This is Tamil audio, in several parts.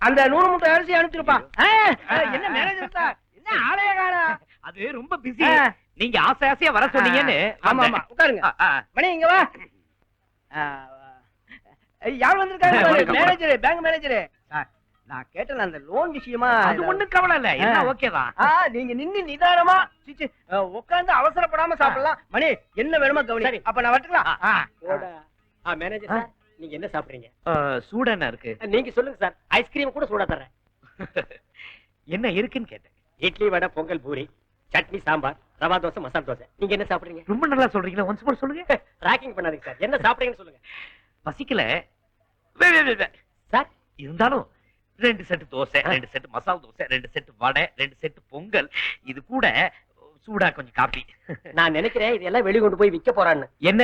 அந்த 100 மூட்டை அரிசி அனுப்பிச்சிருப்பா. என்ன மேனேஜர் சார், என்ன ஆலய காணா? அது ரொம்ப பிஸி. நீங்க ஆசை ஆசையா வர சொன்னீங்கன்னு. ஆமா ஆமா, உட்காருங்க. மணி இங்க வா. யார் வந்திருக்காங்க? Manager, bank manager. நான் கேட்டேன் அந்த லோன் விஷயமா. அது ஒண்ணும் கவலை இல்ல, எல்லாம் ஓகேதான். நீங்க நின்னு நிதானமா உட்கார்ந்து அவசரப்படாம சாப்பிடலாம். மணி என்ன வேணுமா கவனி. அப்ப நான் வரட்டுங்களா? மேனேஜர் சார், நீங்க என்ன சாப்பிடுறீங்க? சூடா என்ன இருக்கு? நீங்க சொல்லுங்க சார், ஐஸ்கிரீம் கூட சூடா தர்றேன். என்ன இருக்குன்னு கேட்டேன். இட்லி, வடை, பொங்கல், பூரி, சட்னி, சாம்பார், ரவா தோசை, மசாலா தோசை. நீங்க என்ன சாப்பிடுறீங்க? ரொம்ப நல்லா சொல்றீங்களா? ஒன்ஸ் மோர் சொல்லுங்க. ராக்கிங் பண்ணாதீங்க சார், என்ன சாப்பிடுறீங்கன்னு சொல்லுங்க. பசிக்கல சார். இருந்தாலும் 2 set dosa, 2 set masala dosa, 2 set vada, 2 set pongal, இது கூட சூடா கொஞ்சம் காபி. நான் நினைக்கிறேன் இதெல்லாம் வெளிய கொண்டு போய் விக்க போறான்னு. என்ன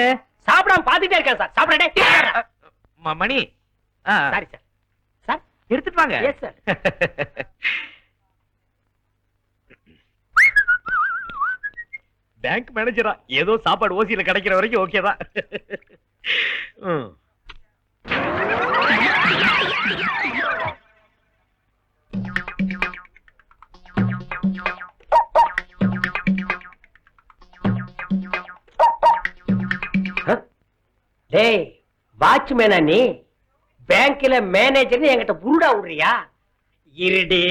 சாப்பிடாம பாத்துட்டே இருக்கேன் சார். சாப்பிடுறேன். மணி. Sorry sir. சார் எடுத்துட்டு வாங்க. Yes sir. பேங்க் மேனேஜரா ஏதோ சாப்பாடு ஓசியில கிடைக்கிற வரைக்கும் ஓகேதான். டேய் வாட்ச்மேனா நீ? பேங்க்ல மேனேஜர்னு என்கிட்ட புருடா விடுறியா? இருடே.